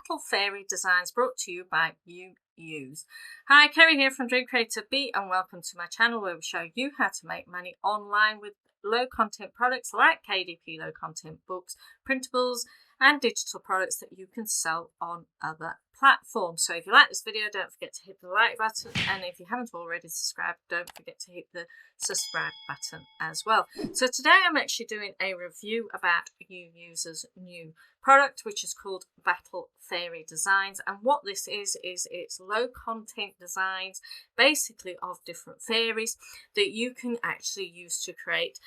Battle Fairy Designs, brought to you by Huw Hughes. Hi, Kerry here from Dream Creator B, and welcome to my channel where we show you how to make money online with low content products like KDP low content books, printables and digital products that you can sell on other platforms. So if you like this video, don't forget to hit the like button, and if you haven't already subscribed, don't forget to hit the subscribe button as well. So today I'm actually doing a review about Huw Hughes' new product, which is called Battle Fairy Designs, and what this is it's low content designs basically of different fairies that you can actually use to create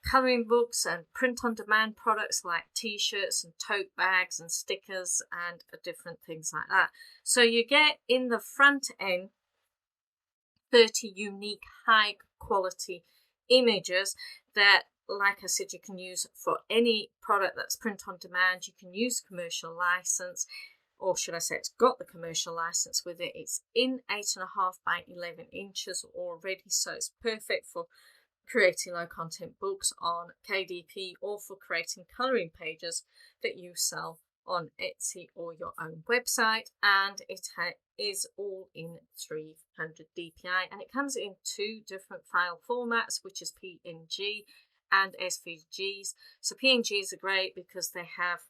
colouring books and print-on-demand products like t-shirts and tote bags and stickers and different things like that. So you get in the front end 30 unique high quality images that, like I said, you can use for any product that's print on demand. You can use commercial license, or should I say it's got the commercial license with it. It's in 8.5 by 11 inches already, so it's perfect for creating low content books on KDP or for creating colouring pages that you sell on Etsy or your own website. And it is all in 300 dpi, and it comes in two different file formats, which is PNG and SVGs. So PNGs are great because they have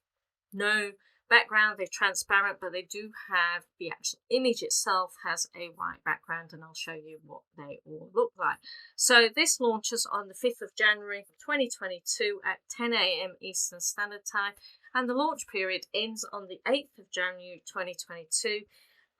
no background, they're transparent, but they do have the actual image itself has a white background, and I'll show you what they all look like. So this launches on the 5th of January 2022 at 10 AM Eastern Standard Time, and the launch period ends on the 8th of January 2022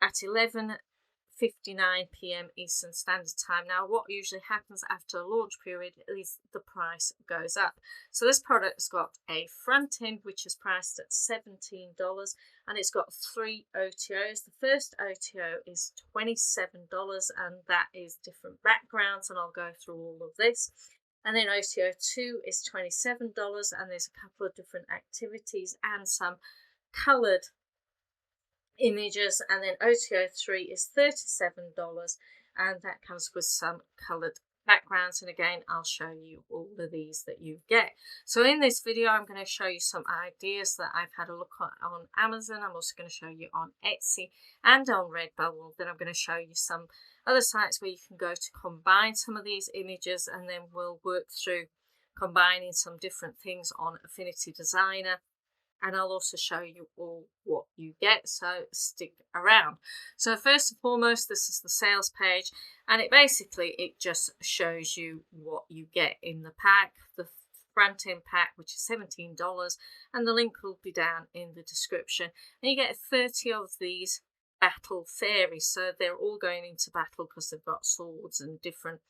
at 11:59 PM Eastern Standard Time. Now, what usually happens after a launch period is the price goes up. So this product's got a front end which is priced at $17, and it's got 3 OTOs. The first OTO is $27, and that is different backgrounds, and I'll go through all of this. And then OTO 2 is $27, and there's a couple of different activities and some coloured images. And then OTO 3 is $37, and that comes with some coloured backgrounds, and again I'll show you all of these that you get. So in this video I'm going to show you some ideas that I've had a look at on Amazon. I'm also going to show you on Etsy and on Redbubble. Then I'm going to show you some other sites where you can go to combine some of these images, and then we'll work through combining some different things on Affinity Designer. And I'll also show you all what you get, so stick around. So first and foremost, this is the sales page, and it just shows you what you get in the pack. The front end pack, which is $17, and the link will be down in the description. And you get 30 of these battle fairies, so they're all going into battle because they've got swords and different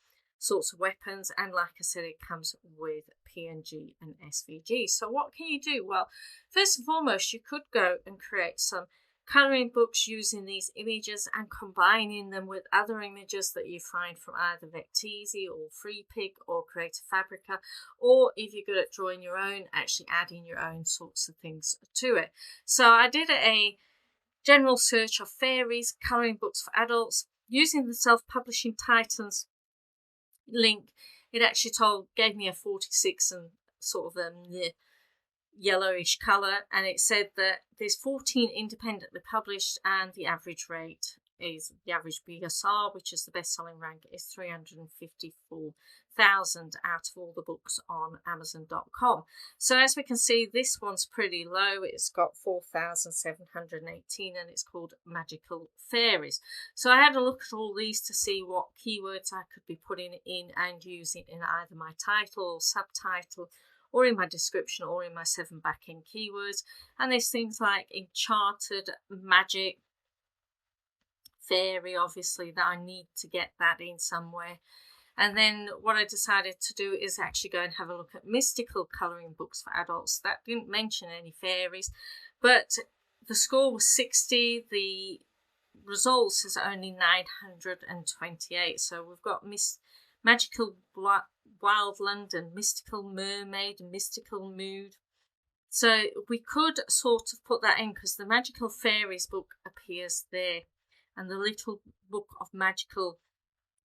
sorts of weapons, and like I said, it comes with PNG and SVG. So what can you do? Well, first and foremost, you could go and create some colouring books using these images and combining them with other images that you find from either Vecteezy or FreePik or Creative Fabrica, or if you're good at drawing your own, actually adding your own sorts of things to it. So I did a general search of fairies colouring books for adults using the self-publishing Titans link. It actually gave me a 46 and sort of the yellowish colour, and it said that there's 14 independently published, and the average rate is the average BSR, which is the best-selling rank, is 354,000 out of all the books on Amazon.com. So as we can see, this one's pretty low. It's got 4,718, and it's called Magical Fairies. So I had a look at all these to see what keywords I could be putting in and using in either my title or subtitle, or in my description, or in my 7 back-end keywords. And there's things like enchanted, magic, fairy, obviously, that I need to get that in somewhere. And then what I decided to do is actually go and have a look at mystical colouring books for adults. That didn't mention any fairies, but the score was 60. The results is only 928. So we've got Magical Wild London, Mystical Mermaid, Mystical Mood. So we could sort of put that in because the Magical Fairies book appears there, and the Little Book of Magical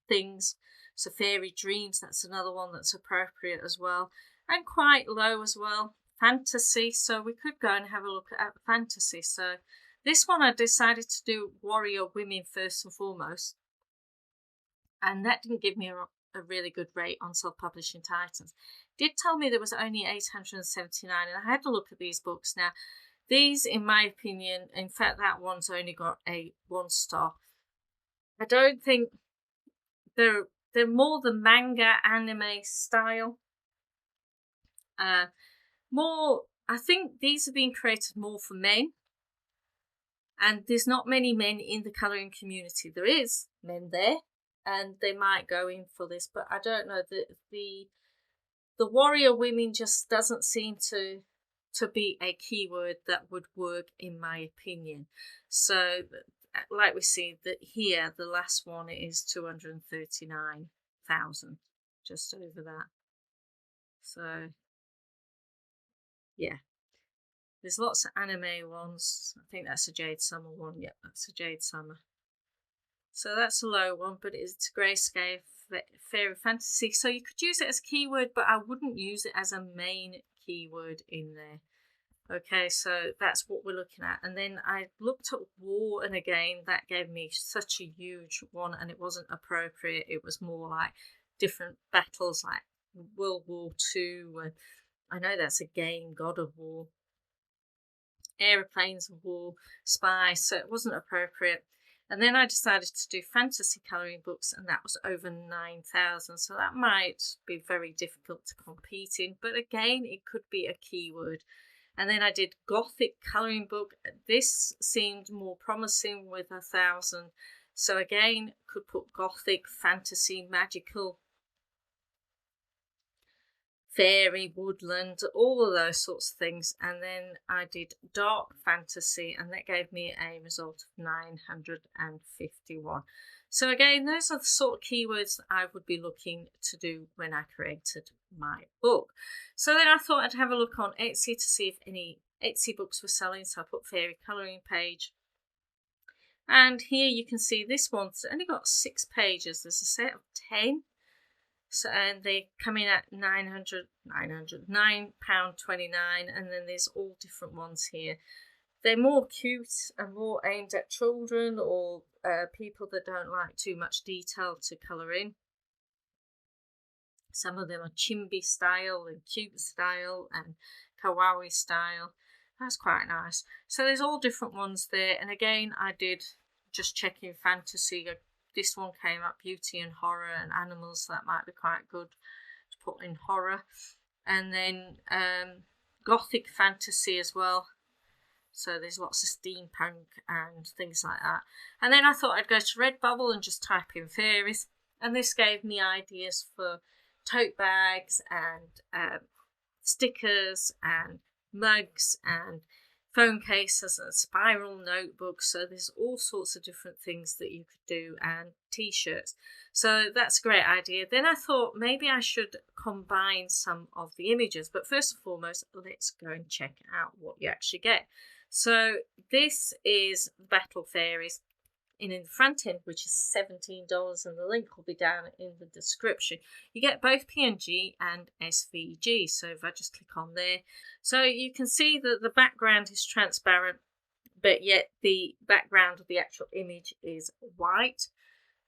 Things, so Fairy Dreams, that's another one that's appropriate as well, and quite low as well, Fantasy. So we could go and have a look at fantasy. So This one I decided to do warrior women first and foremost, and that didn't give me a really good rate on self-publishing titles. Did tell me there was only 879, and I had to look at these books. Now these, in my opinion, in fact that one's only got a 1 star. I don't think they're more the manga anime style. More, I think these have been created more for men, and there's not many men in the colouring community. There is men there, and they might go in for this, but I don't know. The warrior women just doesn't seem to be a keyword that would work, in my opinion. So like we see that here, the last one is 239,000, just over that. So yeah, there's lots of anime ones. I think that's a Jade Summer one. Yep, that's a Jade Summer. So that's a low one, but it's grayscale fairy fantasy. So you could use it as a keyword, but I wouldn't use it as a main keyword in there. Okay, so that's what we're looking at. And then I looked at war, and again, that gave me such a huge one, and it wasn't appropriate. It was more like different battles, like World War II. I know that's a game, God of War, Aeroplanes of War, Spy, so it wasn't appropriate. And then I decided to do fantasy colouring books, and that was over 9,000. So that might be very difficult to compete in, but again, it could be a keyword. And then I did Gothic colouring book. This seemed more promising with 1,000. So again, could put Gothic, fantasy, magical, fairy, woodland, all of those sorts of things. And then I did dark fantasy, and that gave me a result of 951. So again, those are the sort of keywords that I would be looking to do when I created my book. So then I thought I'd have a look on Etsy to see if any Etsy books were selling. So I put fairy colouring page. And here you can see this one's only got 6 pages. There's a set of 10. So, and they come in at £9.29, and then there's all different ones here. They're more cute and more aimed at children or people that don't like too much detail to colour in. Some of them are chibi style and cute style and kawaii style. That's quite nice. So there's all different ones there. And again, I did just checking fantasy. This one came up, beauty and horror and animals. That might be quite good to put in horror. And then Gothic fantasy as well. So there's lots of steampunk and things like that. And then I thought I'd go to Redbubble and just type in fairies. And this gave me ideas for tote bags and stickers and mugs and phone cases and spiral notebooks. So there's all sorts of different things that you could do, and t-shirts. So that's a great idea. Then I thought maybe I should combine some of the images, but first and foremost, let's go and check out what you actually get. So this is Battle Fairies in the front end, which is $17, and the link will be down in the description. You get both PNG and SVG. So if I just click on there, so you can see that the background is transparent, but yet the background of the actual image is white,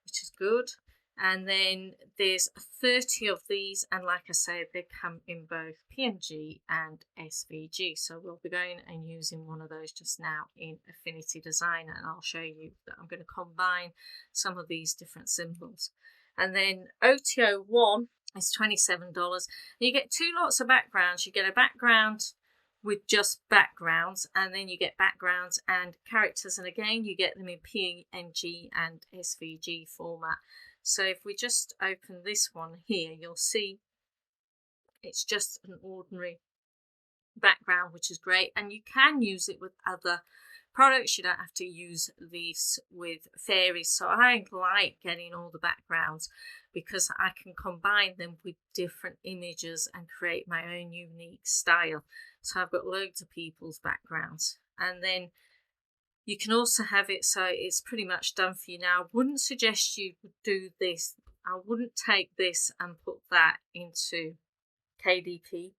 which is good. And then there's 30 of these, and like I say, they come in both PNG and SVG. So we'll be going and using one of those just now in Affinity Designer, and I'll show you that I'm going to combine some of these different symbols. And then OTO 1 is $27. You get 2 lots of backgrounds. You get a background with just backgrounds, and then you get backgrounds and characters, and again you get them in PNG and SVG format. So if we just open this one here, you'll see it's just an ordinary background, which is great. And you can use it with other products. You don't have to use these with fairies. So I like getting all the backgrounds because I can combine them with different images and create my own unique style. So I've got loads of people's backgrounds. And then you can also have it so it's pretty much done for you. Now, I wouldn't suggest you do this. I wouldn't take this and put that into KDP.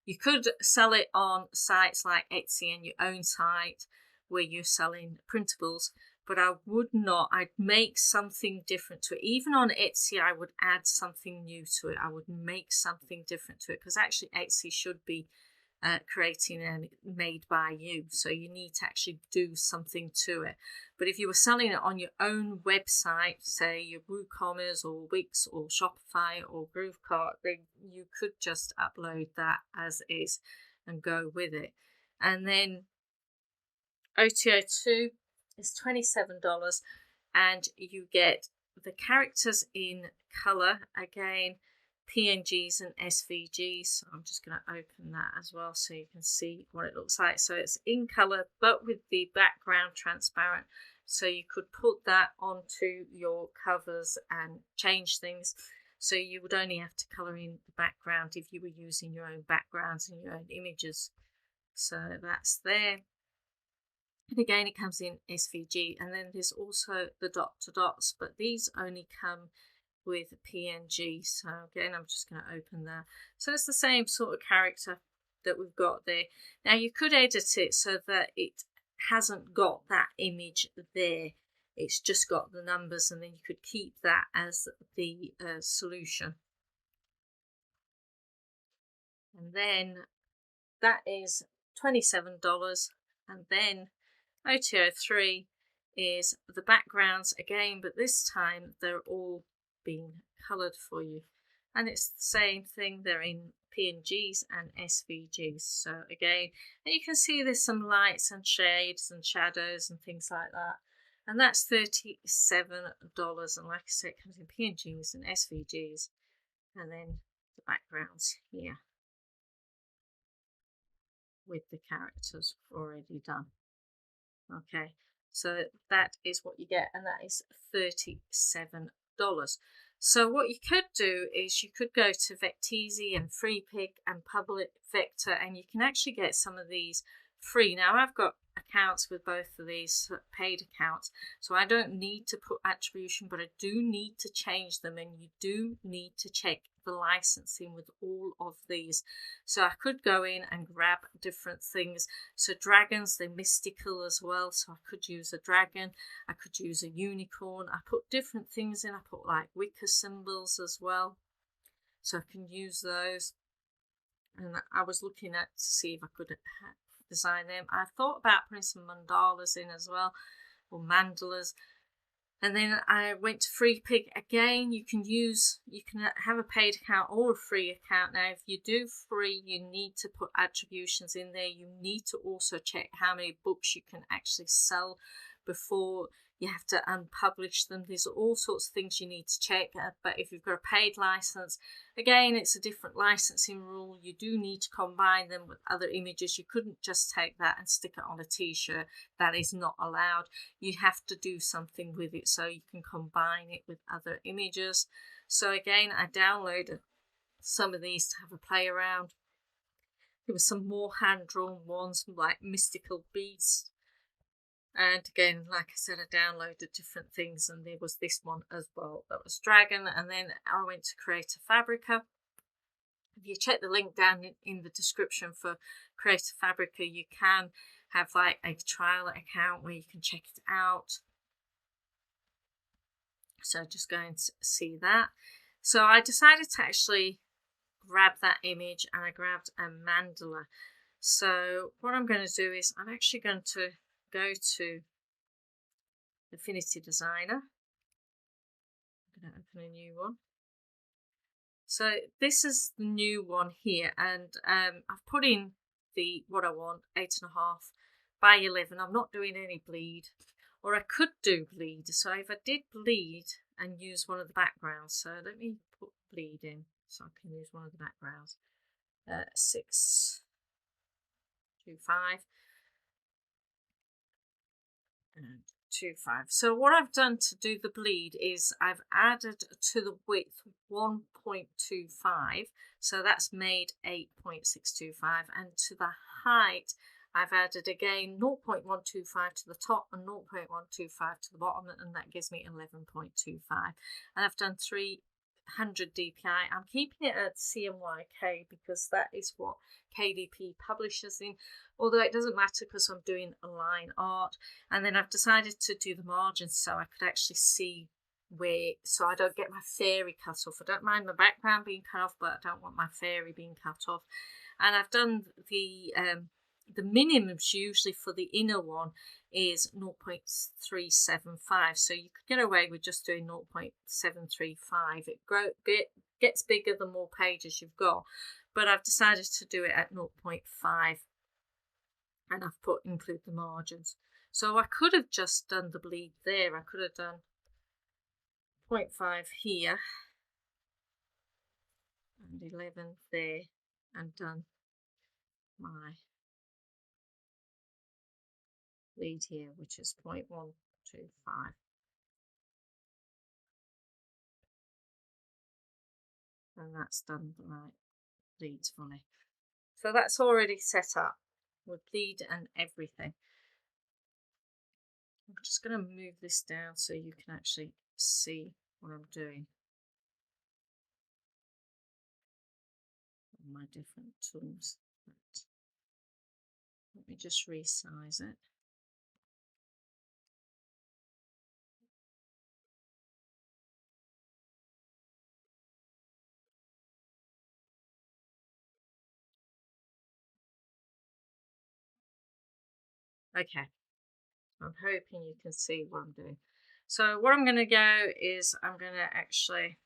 You could sell it on sites like Etsy and your own site where you're selling printables, but I would not. I'd make something different to it. Even on Etsy, I would add something new to it. I would make something different to it, because actually Etsy should be creating and made by you, so you need to actually do something to it. But if you were selling it on your own website, say your WooCommerce or Wix or Shopify or Groovecart, then you could just upload that as is and go with it. And then OTO2 is $27, and you get the characters in color, again PNGs and SVGs. So I'm just going to open that as well so you can see what it looks like. So it's in color but with the background transparent, so you could put that onto your covers and change things. So you would only have to color in the background if you were using your own backgrounds and your own images. So that's there. And again, it comes in SVG, and then there's also the dot to dots, but these only come with PNG. So again, I'm just going to open that. So it's the same sort of character that we've got there. Now you could edit it so that it hasn't got that image there. It's just got the numbers, and then you could keep that as the solution. And then that is $27. And then OTO3 is the backgrounds again, but this time they're all being coloured for you, and it's the same thing. They're in PNGs and SVGs. So again, and you can see there's some lights and shades and shadows and things like that, and that's $37. And like I said, it comes in PNGs and SVGs, and then the backgrounds here with the characters already done. Okay, so that is what you get, and that is $37. So what you could do is you could go to Vecteezy and FreePik and Public Vector, and you can actually get some of these free. Now I've got accounts with both of these, paid accounts, so I don't need to put attribution, but I do need to change them, and you do need to check the licensing with all of these. So I could go in and grab different things. So dragons, they're mystical as well, so I could use a dragon, I could use a unicorn. I put different things in. I put like Wicca symbols as well, so I can use those. And I was looking at to see if I could design them. I thought about putting some mandalas in as well, or mandalas. And then I went to FreePik again. You can have a paid account or a free account. Now if you do free, you need to put attributions in there. You need to also check how many books you can actually sell before you have to unpublish them. There's all sorts of things you need to check, but if you've got a paid license, again, it's a different licensing rule. You do need to combine them with other images. You couldn't just take that and stick it on a t-shirt. That is not allowed. You have to do something with it so you can combine it with other images. So again, I downloaded some of these to have a play around. There were some more hand-drawn ones, like mystical beads. And again, like I said, I downloaded different things, and there was this one as well that was dragon. And then I went to create a Fabrica. If you check the link down in the description for Create a Fabrica, you can have like a trial account where you can check it out. So just go and see that. So I decided to actually grab that image, and I grabbed a mandala. So what I'm going to do is I'm actually going to go to Affinity Designer. I'm going to open a new one. So this is the new one here, and I've put in what I want, 8.5 by 11. I'm not doing any bleed, or I could do bleed. So if I did bleed and use one of the backgrounds, so let me put bleed in so I can use one of the backgrounds. 6, 2, 5. And 2, 5. So what I've done to do the bleed is I've added to the width 1.25, so that's made 8.625, and to the height I've added again 0.125 to the top and 0.125 to the bottom, and that gives me 11.25. And I've done 3 100 DPI. I'm keeping it at CMYK because that is what KDP publishes in, although it doesn't matter because I'm doing a line art. And then I've decided to do the margins so I could actually see where, so I don't get my fairy cut off. I don't mind the background being cut off, but I don't want my fairy being cut off. And I've done the minimums usually for the inner one is 0.375, so you could get away with just doing 0.735. It gets bigger the more pages you've got, but I've decided to do it at 0.5, and I've put include the margins. So I could have just done the bleed there. I could have done 0.5 here and 11 there and done my lead here, which is 0.125. And that's done the right leads for me. So that's already set up with lead and everything. I'm just going to move this down so you can actually see what I'm doing on my different tools. Let me just resize it. Okay, I'm hoping you can see what I'm doing. So what I'm going to go is I'm going to actually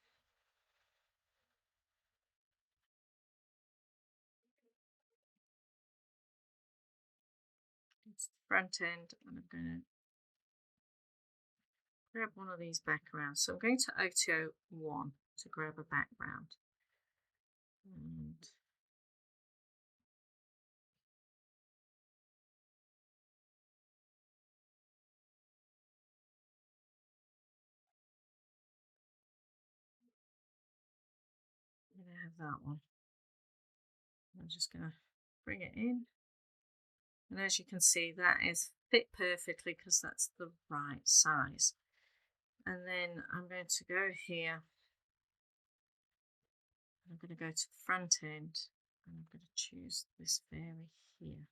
it's the front end, and I'm going to grab one of these backgrounds. So I'm going to OTO 1 to grab a background. And I'm going to have that one. I'm just going to bring it in. And as you can see, that is fit perfectly because that's the right size. And then I'm going to go here. I'm going to go to the front end and I'm going to choose this fairy here.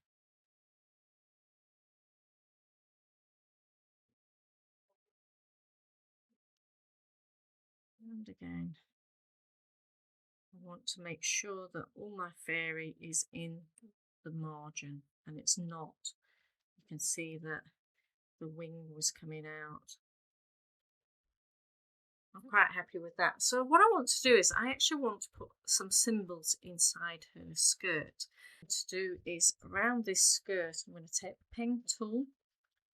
And again, I want to make sure that all my fairy is in the margin, and it's not. You can see that the wing was coming out. I'm quite happy with that. So what I want to do is I actually want to put some symbols inside her skirt. What to do is around this skirt, I'm going to take the pen tool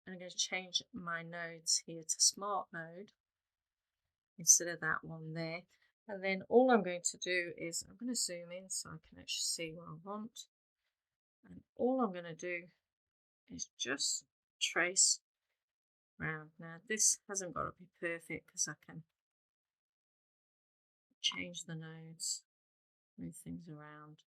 and I'm going to change my nodes here to smart node instead of that one there. And then all I'm going to do is I'm going to zoom in so I can actually see what I want. And all I'm going to do is just trace around. Now this hasn't got to be perfect because I can change the nodes, move things around.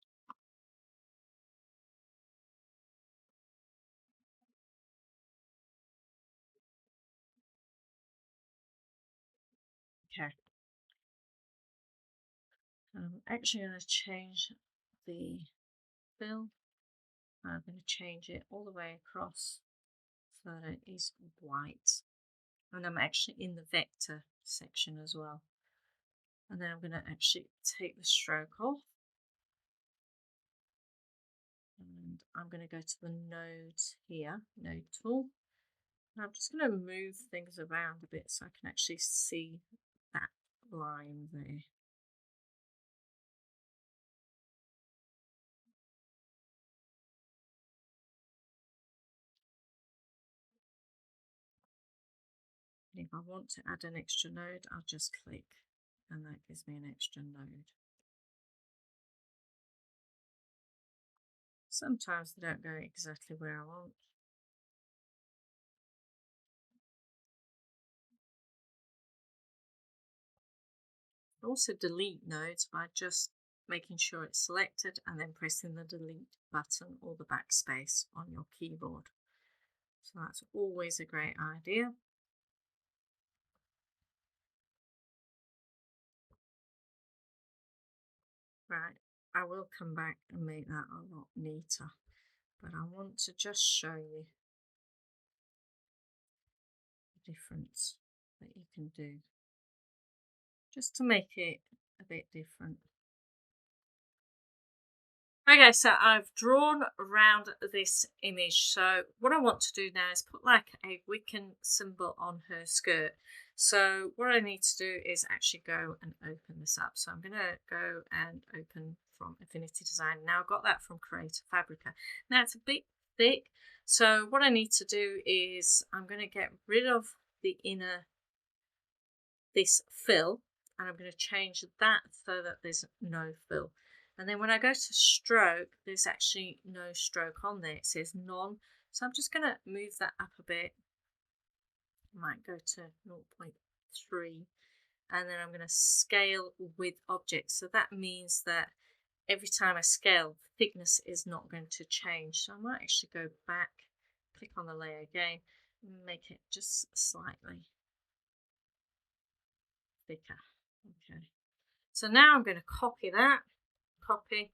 Okay. I'm actually going to change the fill. I'm going to change it all the way across so that it is white. And I'm actually in the vector section as well. And then I'm going to actually take the stroke off. And I'm going to go to the nodes here, node tool. And I'm just going to move things around a bit so I can actually see that line there. And if I want to add an extra node, I'll just click and that gives me an extra node. Sometimes they don't go exactly where I want. Also delete nodes by just making sure it's selected and then pressing the delete button or the backspace on your keyboard. So that's always a great idea. Right, I will come back and make that a lot neater, but I want to just show you the difference that you can do, just to make it a bit different. Okay, so I've drawn around this image. So what I want to do now is put like a Wiccan symbol on her skirt. So what I need to do is actually go and open this up. So I'm going to go and open from Affinity Designer. Now I've got that from Creator Fabrica. Now it's a bit thick. So what I need to do is I'm going to get rid of the inner, this fill, and I'm going to change that so that there's no fill. And then when I go to stroke, there's actually no stroke on there. It says none. So I'm just going to move that up a bit. I might go to 0.3. And then I'm going to scale with objects. So that means that every time I scale, the thickness is not going to change. So I might actually go back, click on the layer again, and make it just slightly thicker. Okay. So now I'm going to copy that. Copy,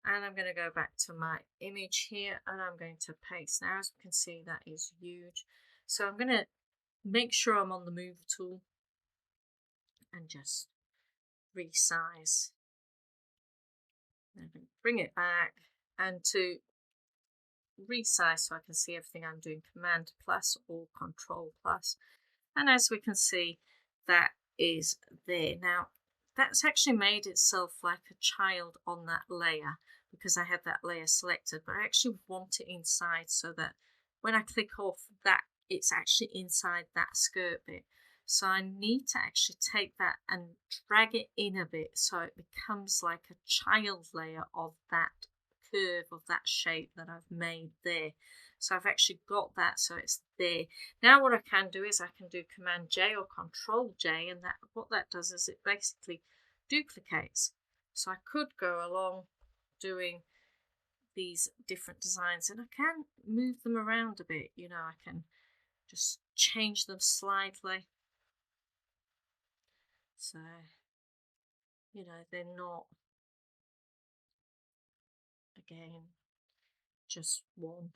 and I'm going to go back to my image here and I'm going to paste. Now as we can see, that is huge, so I'm going to make sure I'm on the move tool and just resize. I'm going to bring it back, and to resize so I can see everything, I'm doing Command plus or Control plus, and as we can see, that is there. Now that's actually made itself like a child on that layer because I had that layer selected, but I actually want it inside so that when I click off that, it's actually inside that skirt bit. So I need to actually take that and drag it in a bit so it becomes like a child layer of that curve, of that shape that I've made there. So I've actually got that, so it's there. Now what I can do is I can do Command J or Control J, and that what that does is it basically duplicates. So I could go along doing these different designs, and I can move them around a bit. You know, I can just change them slightly. So, you know, they're not, again, just one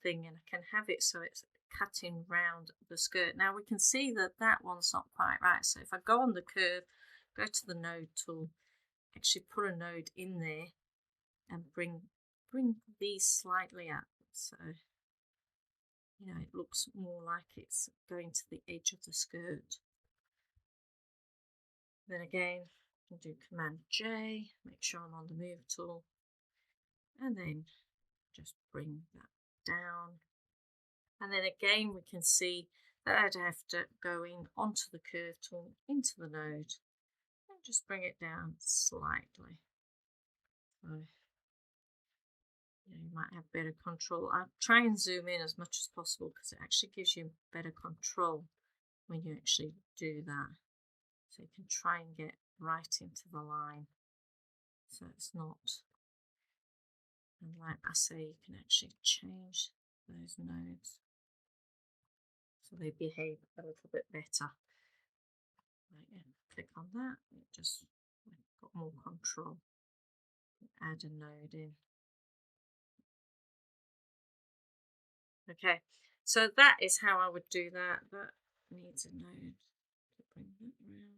thing, and I can have it so it's cutting round the skirt. Now we can see that that one's not quite right, so if I go on the curve, go to the node tool, actually put a node in there and bring these slightly up, so you know it looks more like it's going to the edge of the skirt. Then again, I can do Command J, make sure I'm on the move tool, and then just bring that down. And then again, we can see that I'd have to go in onto the curve tool, into the node, and just bring it down slightly. So, you might have better control. I'll try and zoom in as much as possible because it actually gives you better control when you actually do that. So you can try and get right into the line. So it's not, and like I say, you can actually change those nodes so they behave a little bit better. Right, yeah, click on that, it just got more control. Add a node in. Okay, so that is how I would do that. That needs a node to bring that round.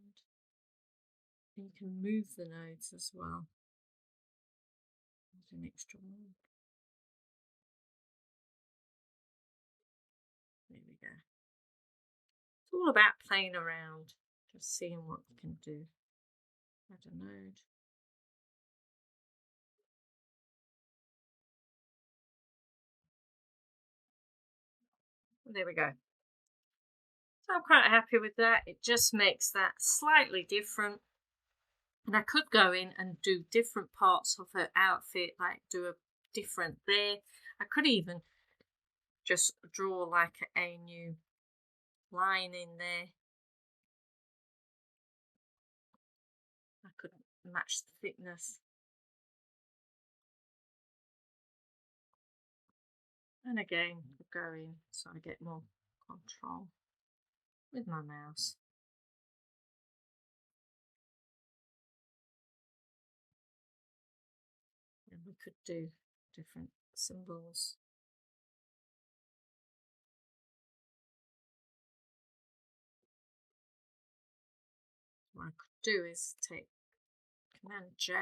And you can move the nodes as well. There's an extra one. There we go. It's all about playing around, just seeing what you can do. Add a node. There we go. So I'm quite happy with that. It just makes that slightly different. And I could go in and do different parts of her outfit, like do a different there. I could even just draw like a new line in there. I could match the thickness. And again, go in so I get more control with my mouse. we could do different symbols. What I could do is take Command J.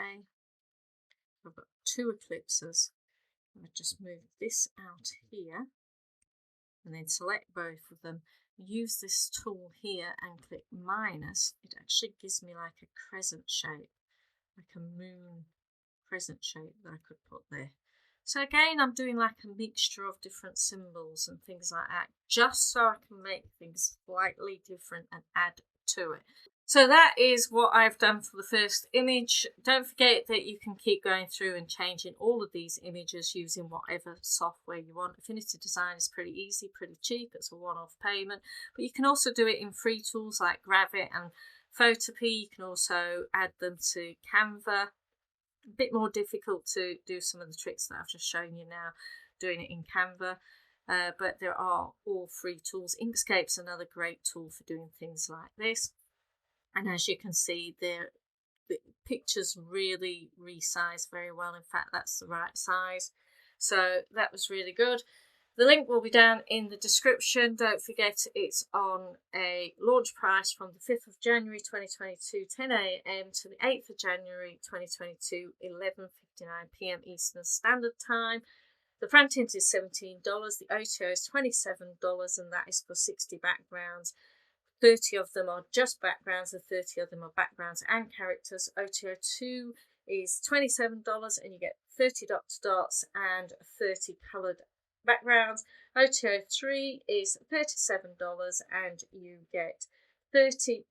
I've got two eclipses. I just move this out here and then select both of them. Use this tool here and click minus. It actually gives me like a crescent shape, like a moon crescent shape that I could put there. So again, I'm doing like a mixture of different symbols and things like that, just so I can make things slightly different and add to it. So that is what I've done for the first image. Don't forget that you can keep going through and changing all of these images using whatever software you want. Affinity Designer is pretty easy, pretty cheap. It's a one-off payment. But you can also do it in free tools like Gravit and Tote. You can also add them to Canva. A bit more difficult to do some of the tricks that I've just shown you now, doing it in Canva. But there are all free tools. Inkscape's another great tool for doing things like this. And as you can see, the pictures really resize very well. In fact, that's the right size. So that was really good. The link will be down in the description. Don't forget it's on a launch price from the 5th of January 2022, 10 AM to the 8th of January 2022, 11:59 PM Eastern Standard Time. The front end is $17, the OTO is $27, and that is for 60 backgrounds. 30 of them are just backgrounds and 30 of them are backgrounds and characters. OTO 2 is $27 and you get 30 dot to dots and 30 coloured backgrounds. OTO 3 is $37 and you get 30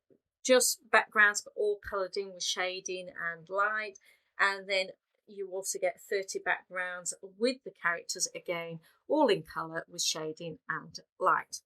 just backgrounds but all coloured in with shading and light, and then you also get 30 backgrounds with the characters again all in colour with shading and light.